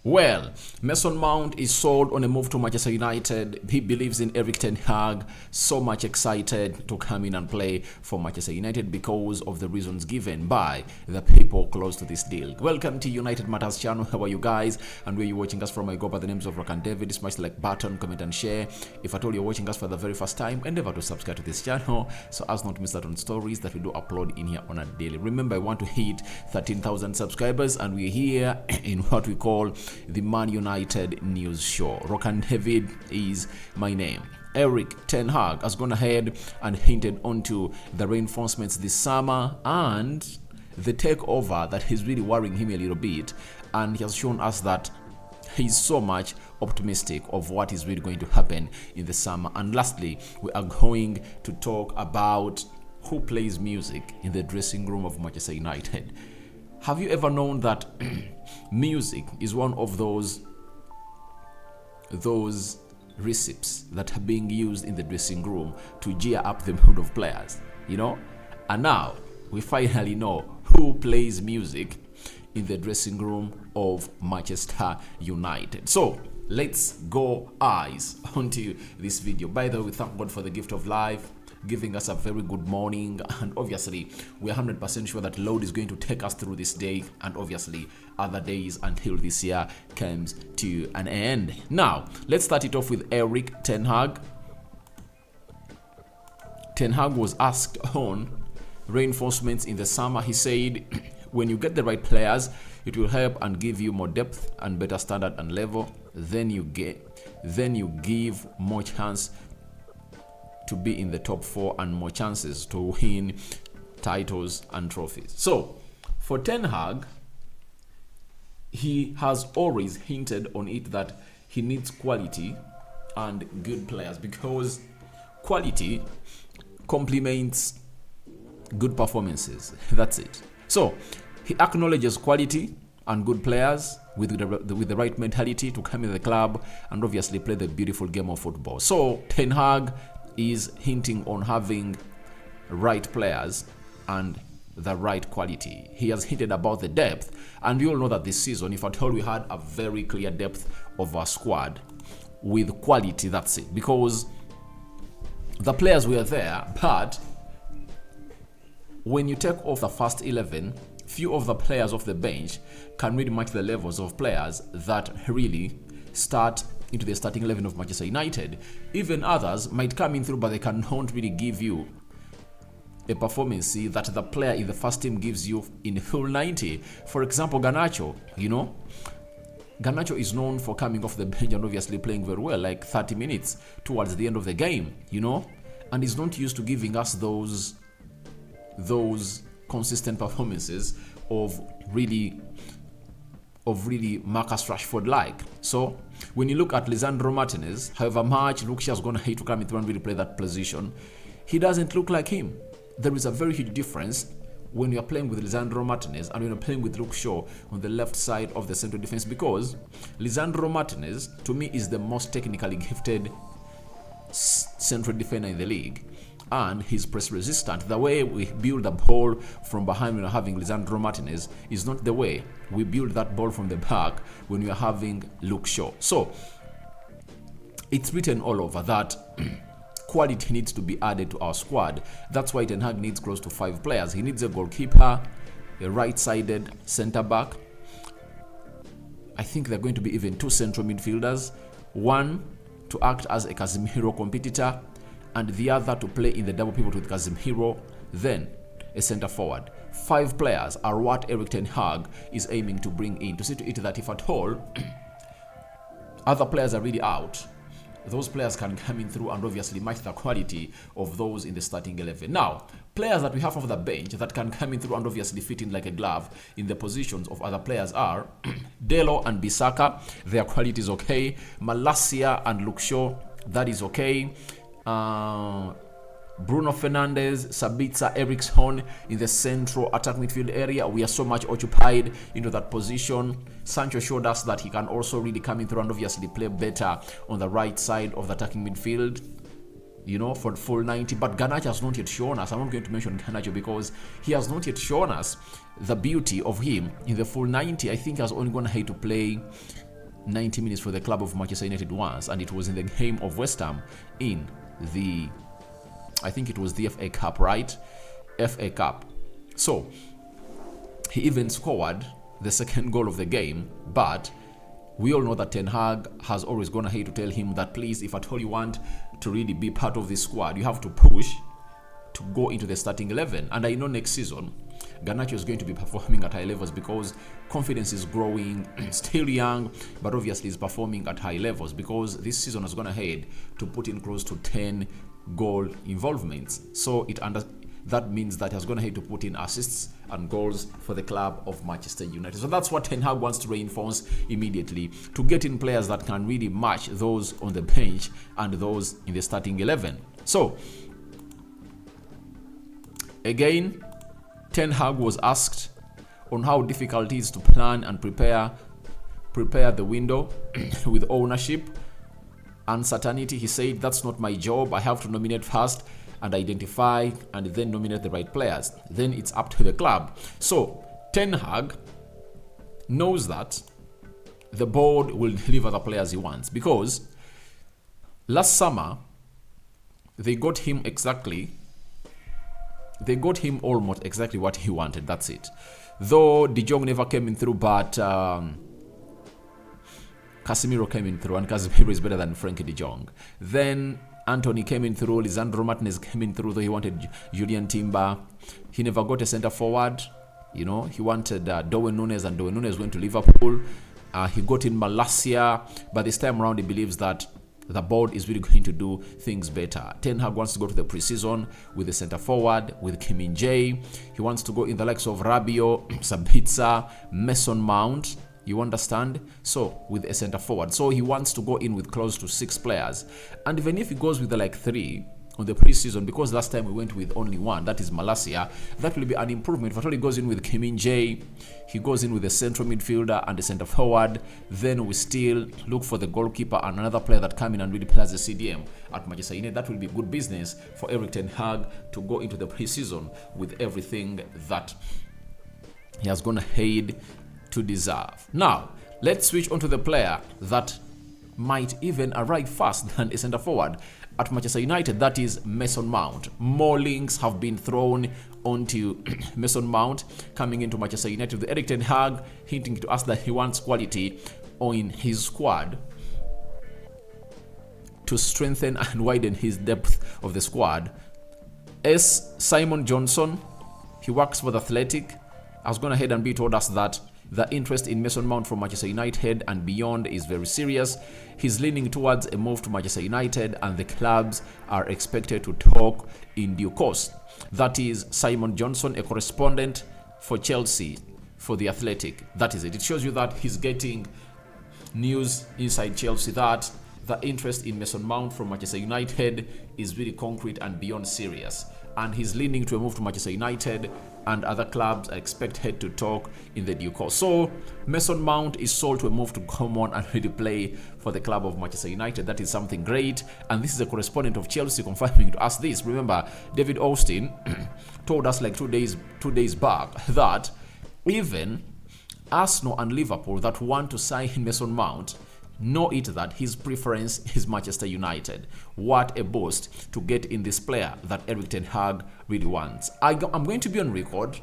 Well, Mason Mount is sold on a move to Manchester United. He believes in Erik ten Hag. So much excited to come in and play for Manchester United because of the reasons given by the people close to this deal. Welcome to United Matters channel. How are you guys? And where you watching us from? I go by the names of Rock and David. Smash the like button, comment and share. If at all you're watching us for the very first time, endeavor to subscribe to this channel so as not to miss out on stories that we do upload in here on a daily. Remember, I want to hit 13,000 subscribers, and we're here in what we call the Man United News Show. Rock and David is my name. Erik ten Hag has gone ahead and hinted onto the reinforcements this summer and the takeover that is really worrying him a little bit, and he has shown us that he's so much optimistic of what is really going to happen in the summer. And lastly, we are going to talk about who plays music in the dressing room of Manchester United. Have you ever known that music is one of those recipes that are being used in the dressing room to cheer up the mood of players, And now we finally know who plays music in the dressing room of Manchester United. So let's go eyes onto this video. By the way, we thank God for the gift of life, giving us a very good morning, and obviously we're 100% sure that Lord is going to take us through this day and obviously other days until this year comes to an end. Now let's start it off with Erik ten Hag. Ten Hag was asked on reinforcements in the summer. He said, when you get the right players, it will help and give you more depth and better standard and level. Then you give more chance to be in the top 4 and more chances to win titles and trophies. So for Ten Hag, he has always hinted on it that he needs quality and good players, because quality complements good performances. That's it. So he acknowledges quality and good players with the right mentality to come in the club and obviously play the beautiful game of football. So Ten Hag is hinting on having right players and the right quality. He has hinted about the depth, and we all know that this season, if at all we had a very clear depth of our squad with quality, that's it, because the players were there, but when you take off the first 11, few of the players off the bench can really match the levels of players that really start into the starting 11 of Manchester United. Even others might come in through, but they cannot really give you a performance that the player in the first team gives you in full 90. For example, Garnacho, Garnacho is known for coming off the bench and obviously playing very well, like 30 minutes towards the end of the game, and he's not used to giving us those consistent performances of really Marcus Rashford-like. So when you look at Lisandro Martinez, however much Luke Shaw is going to hate to come in through and really play that position, he doesn't look like him. There is a very huge difference when you're playing with Lisandro Martinez and when you're playing with Luke Shaw on the left side of the central defense, because Lisandro Martinez, to me, is the most technically gifted central defender in the league, and he's press resistant. The way we build the ball from behind when you're having Lisandro Martinez is not the way we build that ball from the back when you're having Luke Shaw. So it's written all over that quality needs to be added to our squad. That's why Ten Hag needs close to 5 players. He needs a goalkeeper, a right-sided centre back. I think they're going to be even 2 central midfielders, one to act as a Casemiro competitor and the other to play in the double pivot with Casemiro, then a centre forward. 5 players are what Erik ten Hag is aiming to bring in, to see to it that if at all other players are really out, those players can come in through and obviously match the quality of those in the starting 11. Now, players that we have off the bench that can come in through and obviously fit in like a glove in the positions of other players are Delo and Bissaka. Their quality is okay. Malacia and Luke Shaw, that is okay. Bruno Fernandes, Sabitzer, Eriksson in the central attack midfield area. We are so much occupied into that position. Sancho showed us that he can also really come in through and obviously play better on the right side of the attacking midfield, for full 90. But Garnacho has not yet shown us. I'm not going to mention Garnacho because he has not yet shown us the beauty of him in the full 90. I think he has only gone ahead to play 90 minutes for the club of Manchester United once, and it was in the game of West Ham in the, I think it was the FA Cup, right? FA Cup. So he even scored the second goal of the game, but we all know that Ten Hag has always gone ahead to tell him that, please, if at all you want to really be part of this squad, you have to push to go into the starting 11. And I know next season Garnacho is going to be performing at high levels because confidence is growing, still young, but obviously is performing at high levels because this season has gone ahead to put in close to 10 goal involvements. So that means that he has gone ahead to put in assists and goals for the club of Manchester United. So that's what Ten Hag wants to reinforce immediately, to get in players that can really match those on the bench and those in the starting 11. So again, Ten Hag was asked on how difficult it is to plan and prepare the window with ownership uncertainty. He said, that's not my job. I have to nominate first and identify and then nominate the right players. Then it's up to the club. So Ten Hag knows that the board will deliver the players he wants, because last summer they got him almost exactly what he wanted. That's it. Though De Jong never came in through, but Casemiro came in through, and Casemiro is better than Frenkie De Jong. Then Anthony came in through, Lisandro Martinez came in through, though he wanted Julian Timber. He never got a centre forward. He wanted Darwin Núñez, and Darwin Núñez went to Liverpool. He got in Malacia, but this time around he believes that the board is really going to do things better. Ten Hag wants to go to the preseason with the centre forward, with Kim Min-jae. He wants to go in the likes of Rabiot, Sabitzer, Mason Mount. You understand? So with a centre forward. So he wants to go in with close to 6 players. And even if he goes with the 3 on the preseason, because last time we went with only 1, that is Malacia, that will be an improvement. If he goes in with Kim Min-jae, he goes in with a central midfielder and a centre forward, then we still look for the goalkeeper and another player that come in and really plays the CDM at Manchester United. That will be good business for Erik ten Hag to go into the preseason with everything that he has gone ahead to deserve. Now, let's switch on to the player that might even arrive first than a centre forward at Manchester United. That is Mason Mount. More links have been thrown onto Mason Mount coming into Manchester United, with Erik ten Hag hinting to us that he wants quality on his squad to strengthen and widen his depth of the squad. Simon Johnson, he works for The Athletic, has gone ahead and told us that the interest in Mason Mount from Manchester United and beyond is very serious. He's leaning towards a move to Manchester United, and the clubs are expected to talk in due course. That is Simon Johnson, a correspondent for Chelsea for The Athletic. That is it. It shows you that he's getting news inside Chelsea that the interest in Mason Mount from Manchester United is really concrete and beyond serious. And he's leaning to a move to Manchester United, and other clubs are expected to talk in the due course. So Mason Mount is sold to a move to come on and really play for the club of Manchester United. That is something great, and this is a correspondent of Chelsea confirming to us this. Remember, David Austin told us like two days back that even Arsenal and Liverpool that want to sign Mason Mount know it that his preference is Manchester United. What a boost to get in this player that Erik ten Hag really wants. I'm going to be on record.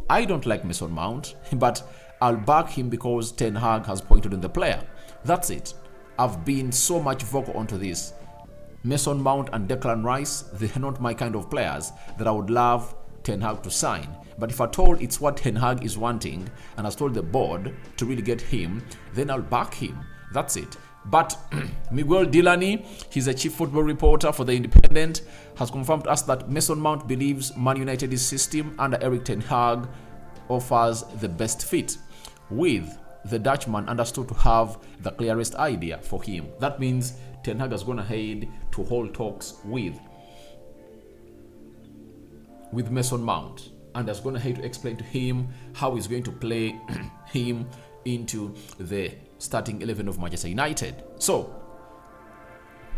I don't like Mason Mount, but I'll back him because Ten Hag has pointed on the player. That's it. I've been so much vocal onto this. Mason Mount and Declan Rice, they're not my kind of players that I would love Ten Hag to sign. But if at all it's what Ten Hag is wanting and has told the board to really get him, then I'll back him. That's it. But Miguel Delaney, he's a chief football reporter for The Independent, has confirmed to us that Mason Mount believes Man United's system under Erik ten Hag offers the best fit, with the Dutchman understood to have the clearest idea for him. That means Ten Hag has gone ahead to hold talks with Mason Mount and has gone ahead to explain to him how he's going to play him into the starting 11 of Manchester United. So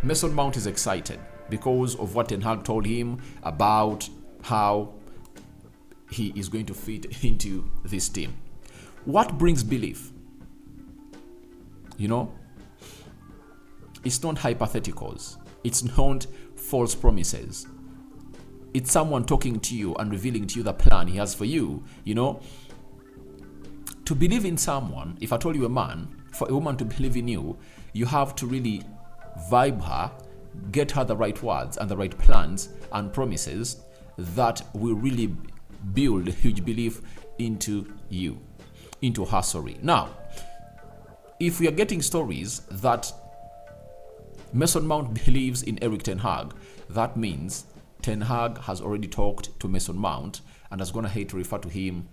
Mason Mount is excited because of what Ten Hag told him about how he is going to fit into this team. What brings belief? You know, it's not hypotheticals. It's not false promises. It's someone talking to you and revealing to you the plan he has for you. You know, to believe in someone, if I told you a man, for a woman to believe in you, you have to really vibe her, get her the right words and the right plans and promises that will really build a huge belief into you, into her story. Now, if we are getting stories that Mason Mount believes in Erik ten Hag, that means Ten Hag has already talked to Mason Mount and is going to hate to refer to him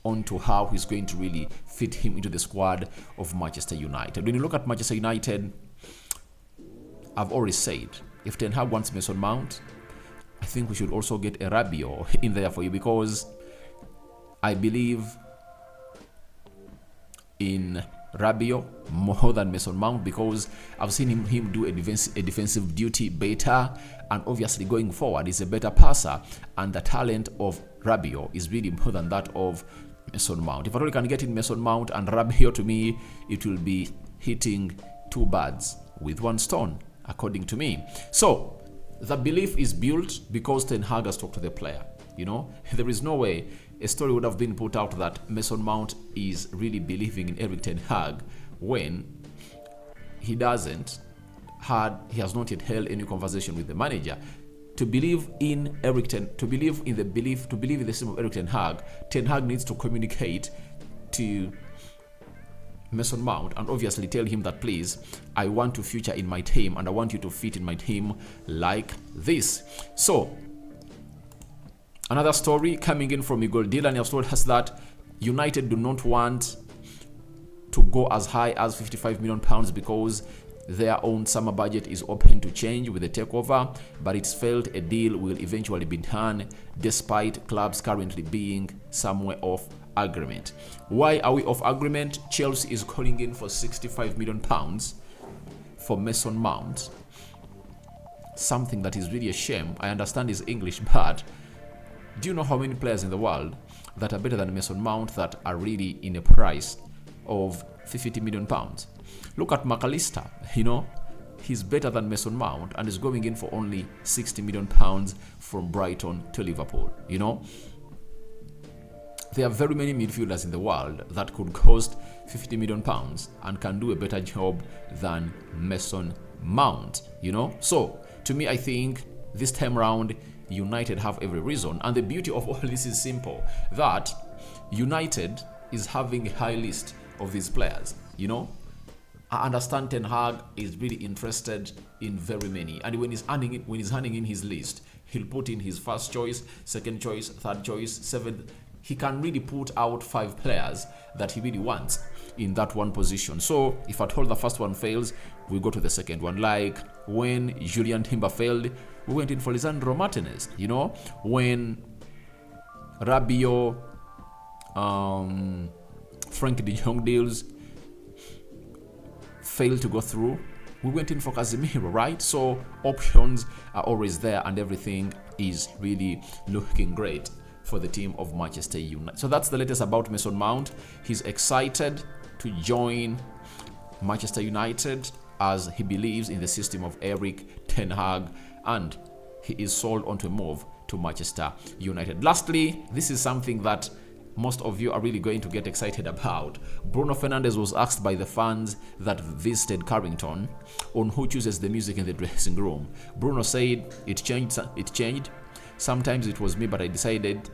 onto how he's going to really fit him into the squad of Manchester United. When you look at Manchester United, I've already said, if Ten Hag wants Mason Mount, I think we should also get a Rabiot in there for you, because I believe in Rabiot more than Mason Mount, because I've seen him do a defensive duty better, and obviously going forward is a better passer, and the talent of Rabiot is really more than that of Mason Mount. If I really can get in Mason Mount and Rabiot, to me, it will be hitting two birds with one stone, according to me. So the belief is built because Ten Hag has talked to the player. You know, there is no way a story would have been put out that Mason Mount is really believing in Erik ten Hag when he has not yet held any conversation with the manager. To believe in to believe in the system of Erik ten Hag needs to communicate to Mason Mount and obviously tell him that, please, I want to feature in my team and I want you to fit in my team like this. So another story coming in from Igor Dylan has told us that United do not want to go as high as £55 million because their own summer budget is open to change with the takeover, but it's felt a deal will eventually be done despite clubs currently being somewhere off agreement. Why are we off agreement? Chelsea is calling in for £65 million for Mason Mount. Something that is really a shame. I understand his English, but do you know how many players in the world that are better than Mason Mount that are really in a price of £50 million? Look at McAllister, you know, he's better than Mason Mount and is going in for only £60 million from Brighton to Liverpool, you know. There are very many midfielders in the world that could cost £50 million and can do a better job than Mason Mount, you know. So, to me, I think this time round, United have every reason. And the beauty of all this is simple, that United is having a high list of these players, you know. I understand Ten Hag is really interested in very many, and when he's handing in his list, he'll put in his first choice, second choice, third choice, seventh. He can really put out 5 players that he really wants in that one position. So if at all the first one fails, we go to the second one. Like when Julian Timber failed, we went in for Lisandro Martinez. You know, when Rabiot, Frank de Jong deals failed to go through, we went in for Casemiro, right? So options are always there and everything is really looking great for the team of Manchester United. So that's the latest about Mason Mount. He's excited to join Manchester United as he believes in the system of Erik ten Hag and he is sold onto a move to Manchester United. Lastly, this is something that most of you are really going to get excited about. Bruno Fernandes was asked by the fans that visited Carrington on who chooses the music in the dressing room. Bruno said, it changed. Sometimes it was me, but I decided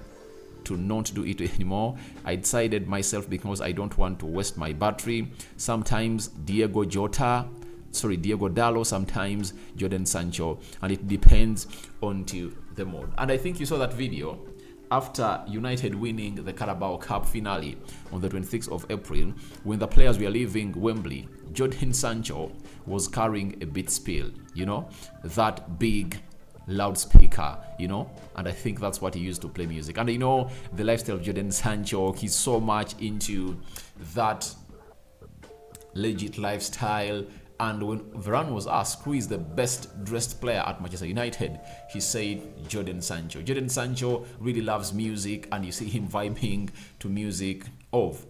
to not do it anymore. I decided myself because I don't want to waste my battery. Sometimes Diego Dallo, sometimes Jadon Sancho, and it depends on the mood. And I think you saw that video after United winning the Carabao Cup finale on the 26th of April, when the players were leaving Wembley, Jadon Sancho was carrying a beat spill, you know, that big loudspeaker, you know, and I think that's what he used to play music. And you know, the lifestyle of Jadon Sancho, he's so much into that legit lifestyle. And when Varane was asked who is the best dressed player at Manchester United, he said Jadon Sancho. Jadon Sancho really loves music, and you see him vibing to music of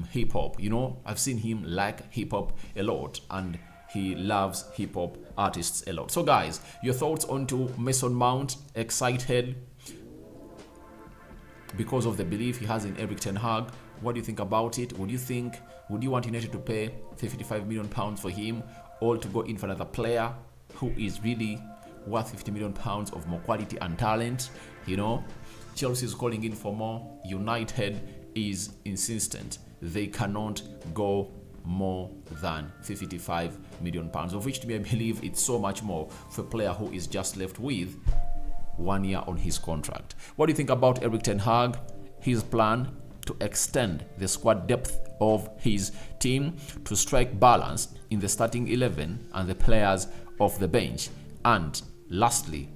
hip hop. You know, I've seen him like hip hop a lot, and he loves hip hop artists a lot. So guys, your thoughts onto Mason Mount? Excited because of the belief he has in Erik ten Hag? What do you think about it? Would you want United to pay 55 million pounds for him, or to go in for another player who is really worth 50 million pounds of more quality and talent? You know, Chelsea is calling in for more. United is insistent they cannot go more than 55 million pounds, of which to me I believe it's so much more for a player who is just left with 1 year on his contract. What do you think about Erik ten Hag? His plan to extend the squad depth of his team, to strike balance in the starting 11 and the players off the bench. And lastly,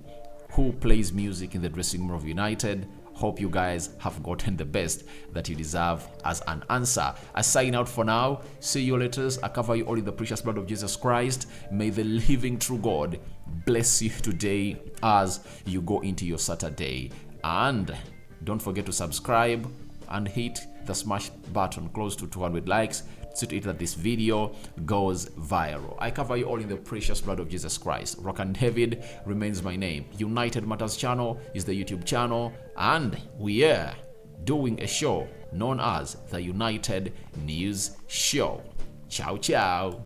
who plays music in the dressing room of United? Hope you guys have gotten the best that you deserve as an answer. I sign out for now. See you later. I cover you all in the precious blood of Jesus Christ. May the living true God bless you today as you go into your Saturday. And don't forget to subscribe and hit the smash button close to 200 likes so that this video goes viral. I cover you all in the precious blood of Jesus Christ. Rock and David remains my name. United Matters channel is the YouTube channel, and we are doing a show known as the United News Show. Ciao, ciao.